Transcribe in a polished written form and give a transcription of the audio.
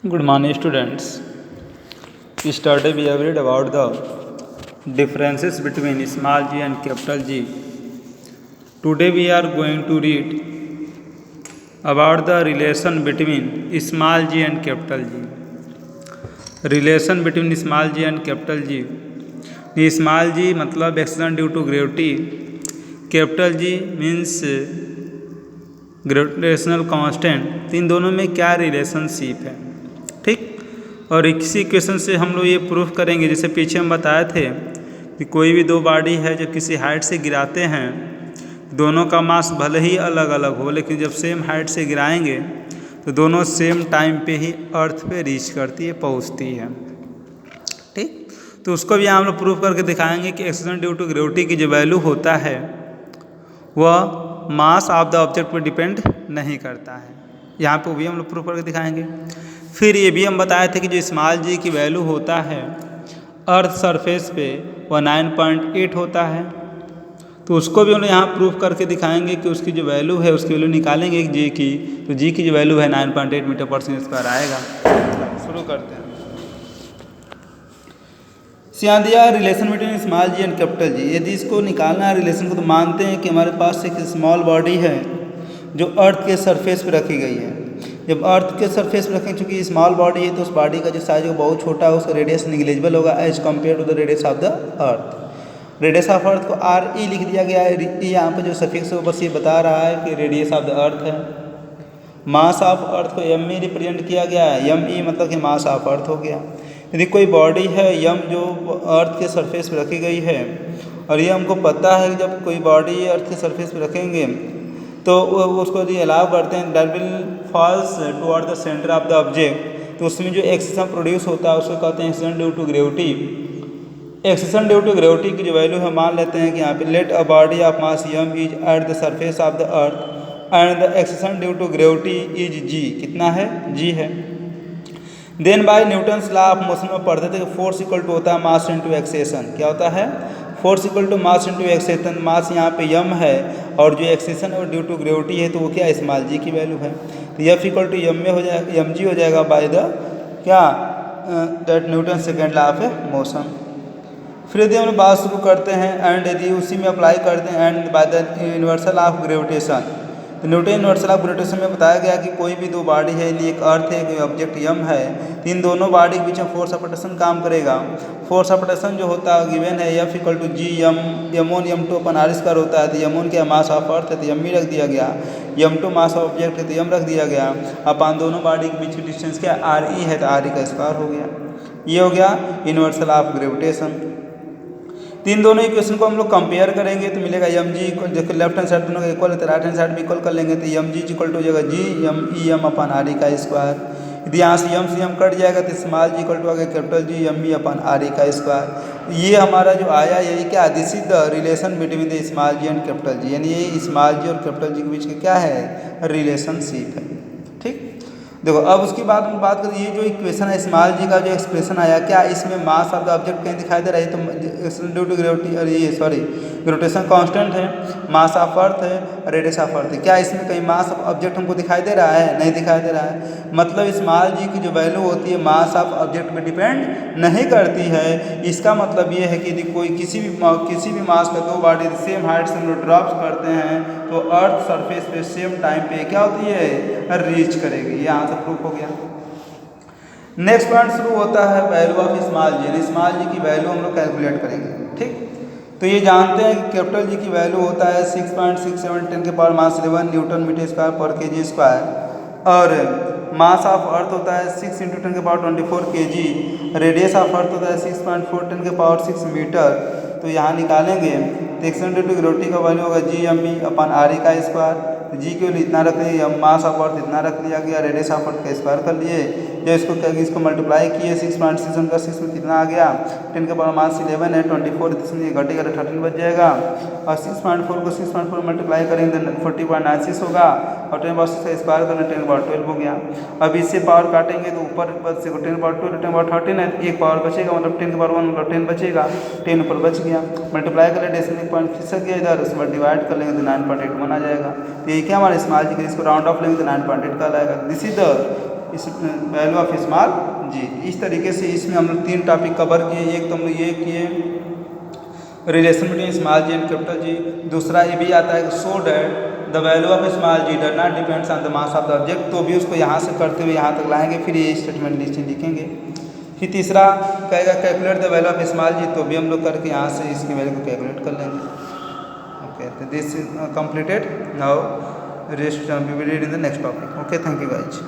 Good morning, students. Yesterday we have read about the differences between small g and capital G. Today we are going to read about the relation between small g and capital G. Relation between small g and capital G. The small g मतलब acceleration due to gravity, capital G means gravitational constant. इन दोनों में क्या relationship है, ठीक। और इसी equation से हम लोग ये प्रूफ करेंगे, जैसे पीछे हम बताए थे कि कोई भी दो बॉडी है जब किसी हाइट से गिराते हैं, दोनों का मास भले ही अलग अलग हो, लेकिन जब सेम हाइट से गिराएंगे तो दोनों सेम टाइम पे ही अर्थ पे रीच करती है, पहुंचती है, ठीक। तो उसको भी हम लोग प्रूफ करके दिखाएंगे कि एक्सीलरेशन ड्यू टू ग्रेविटी की जो वैल्यू होता है वह मास ऑफ द ऑब्जेक्ट पर डिपेंड नहीं करता है। यहाँ पे भी हम लोग प्रूफ करके दिखाएंगे। फिर ये भी हम बताए थे कि जो स्मॉल जी की वैल्यू होता है अर्थ सरफेस पे वह 9.8 होता है, तो उसको भी हम लोग यहाँ प्रूफ करके दिखाएंगे कि उसकी जो वैल्यू है उसकी वैल्यू निकालेंगे जी की, तो जी की जो वैल्यू है 9.8 मीटर पर सेकंड स्क्वायर आएगा। शुरू करते हैं। यहाँ दिया relation between small G and capital G. यदि इसको निकालना है रिलेशन को, तो मानते हैं कि हमारे पास एक स्मॉल बॉडी है जो अर्थ के सरफेस पर रखी गई है। जब अर्थ के सरफेस पर रखें, चूँकि स्मॉल बॉडी है तो उस बॉडी का जो साइज है बहुत छोटा है, उसका रेडियस निग्लेजिबल होगा as compare to the radius of the earth. Radius of earth को आर ई लिख दिया गया है। यहाँ पे जो सफिक्स है वो बस ये बता रहा है कि रेडियस ऑफ द अर्थ है। मास ऑफ अर्थ को एम ई रिप्रेजेंट किया गया है, एम ई मतलब कि मास ऑफ अर्थ हो गया। यदि कोई बॉडी है यम जो अर्थ के सरफेस पर रखी गई है, और ये हमको पता है कि जब कोई बॉडी अर्थ के सरफेस पर रखेंगे तो उसको यदि अलाउ करते हैं that will falls toward the centre of the object, तो उसमें जो एक्सेशन प्रोड्यूस होता है उसको कहते हैं acceleration due to gravity. Acceleration due to gravity की जो वैल्यू है मान लेते हैं कि यहाँ पे let a body of mass m is at the surface of the earth and the acceleration due to gravity is g. कितना है? जी है। Then by Newton's law of motion में पढ़ते थे कि फोर्स इक्वल टू होता है मास into accession. क्या होता है? Force equal to mass into acceleration. Mass यहाँ पे यम है और जो एक्सेशन और ड्यू टू ग्रेविटी है तो वो क्या स्मॉल जी की वैल्यू है। तो एफ इक्वल टू एम में हो जाएगा, एम जी हो जाएगा बाय द क्या that Newton second law of motion. फिर यदि हम बात शुरू करते हैं एंड यदि उसी में अप्लाई करते हैं and by the universal of gravitation, तो न्यूटन यूनिवर्सल ऑफ ग्रेविटेशन में बताया गया कि कोई भी दो बॉडी है, यदि एक अर्थ है कोई ऑब्जेक्ट यम है, तो इन दोनों बॉडी के बीच में फोर्स ऑफ अट्रैक्शन काम करेगा। फोर्स ऑफ अट्रैक्शन जो होता है गिवन है F equal to G M एम1 एम2 अपन आर स्क्वायर होता है। तो एम1 क्या मास ऑफ अर्थ है तो एम रख दिया गया, एम2 मास ऑफ ऑब्जेक्ट है तो एम रख दिया गया। अपन दोनों बॉडी के बीच की डिस्टेंस क्या आर ई है तो आर ई का स्क्वायर हो गया। ये हो गया यूनिवर्सल ऑफ ग्रेविटेशन। तीन दोनों इक्वेशन को हम लोग कंपेयर करेंगे तो मिलेगा एम जी देखो लेफ्ट हैंड साइड दोनों का इक्वल है तो राइट हैंड साइड भी इक्वल कर लेंगे तो एम जी इक्वल टू हो जाएगा G M E M upon R E का स्क्वायर। यदि यहाँ से एम कट जाएगा तो स्मॉल जी इक्वल टू आ गया capital G M E upon R E का स्क्वायर। ये हमारा जो आया यही क्या, this is the relation between the small G and capital G, यानी ये स्मॉल जी और कैपिटल जी के बीच का क्या है, रिलेशनशिप है, ठीक। देखो अब उसके बाद हम बात करें, ये जो इक्वेशन है स्मॉल जी का जो एक्सप्रेशन आया, क्या इसमें मास ऑफ द ऑब्जेक्ट कहीं दिखाई दे रहा है? तो एक्सेलरेशन ड्यू टू ग्रेविटी और ये सॉरी ग्रेविटेशन कांस्टेंट है, मास ऑफ अर्थ है, रेडियस ऑफ अर्थ है। क्या इसमें कहीं मास ऑफ ऑब्जेक्ट हमको दिखाई दे रहा है? नहीं दिखाई दे रहा है। मतलब स्मॉल जी की जो वैल्यू होती है मास ऑफ ऑब्जेक्ट पे डिपेंड नहीं करती है। इसका मतलब ये है कि यदि कोई किसी भी मास का दो बॉडी सेम हाइट से हम लोग ड्रॉप्स करते हैं तो अर्थ सरफेस पे सेम टाइम पे क्या होती है, रीच करेगी। ये यहाँ से प्रूफ हो गया। नेक्स्ट पॉइंट शुरू होता है value of small g. Small g की वैल्यू हम लोग कैलकुलेट करेंगे, ठीक। तो ये जानते हैं कि कैपिटल जी की वैल्यू होता है 6.67 10 के power minus 11 newton metre square पर के जी स्क्वायर, और मास ऑफ अर्थ होता है 6 इंटू 10 के पावर 24 के जी, रेडियस ऑफ अर्थ होता है 6.4 10 के पावर 6 मीटर। तो यहाँ निकालेंगे तो एक्सेलरेशन ड्यू टू ग्रेविटी का वैल्यू होगा जी M E upon R E का स्क्वायर। जी के लिए इतना रख दिया, मास ऑफ अर्थ इतना रख लिया गया, रेडियस ऑफ अर्थ का स्क्वायर कर लिए। जब इसको मल्टीप्लाई किए 6.6 का 6 में कितना आ गया 10 के पावर मास 11 है 24, इसमें घटेगा तो 13 बच जाएगा, और 6.4 को 6.4 मल्टीप्लाई करेंगे तो 40.96 होगा, और 10 पावर 6 का स्क्वायर करना 10 पावर 12 हो गया। अब इससे पावर काटेंगे तो ऊपर 10 पावर 12 10 पावर 13 है, एक पावर बचेगा मतलब 10 के पावर 1 मतलब 10 बचेगा, 10 ऊपर बच गया, मल्टीप्लाई कर ले डेसिमल पॉइंट खिसक गया इधर, उसके बाद डिवाइड कर लेंगे तो 9.81 आ जाएगा। तो ये क्या हमारा स्मॉल जी का, इसको राउंड ऑफ लेंगे तो 9.8 का आएगा। दिस इज द इस वैल्यू ऑफ स्मॉल जी। इस तरीके से इसमें हम लोग 3 टॉपिक कवर किए। एक तो हम लोग ये किए relation between small G and capital G. दूसरा ये भी आता है so that the value of small G does not depends on the mass of the object, तो भी उसको यहाँ से करते हुए यहाँ तक लाएंगे, फिर ये स्टेटमेंट नीचे लिखेंगे। फिर तीसरा कहेगा calculate the value of small g, तो भी हम लोग करके यहाँ से इसकी वैल्यू को कैलकुलेट कर लेंगे। ओके, तो this is completed now, rest we will read in the next topic. Okay, thank you guys.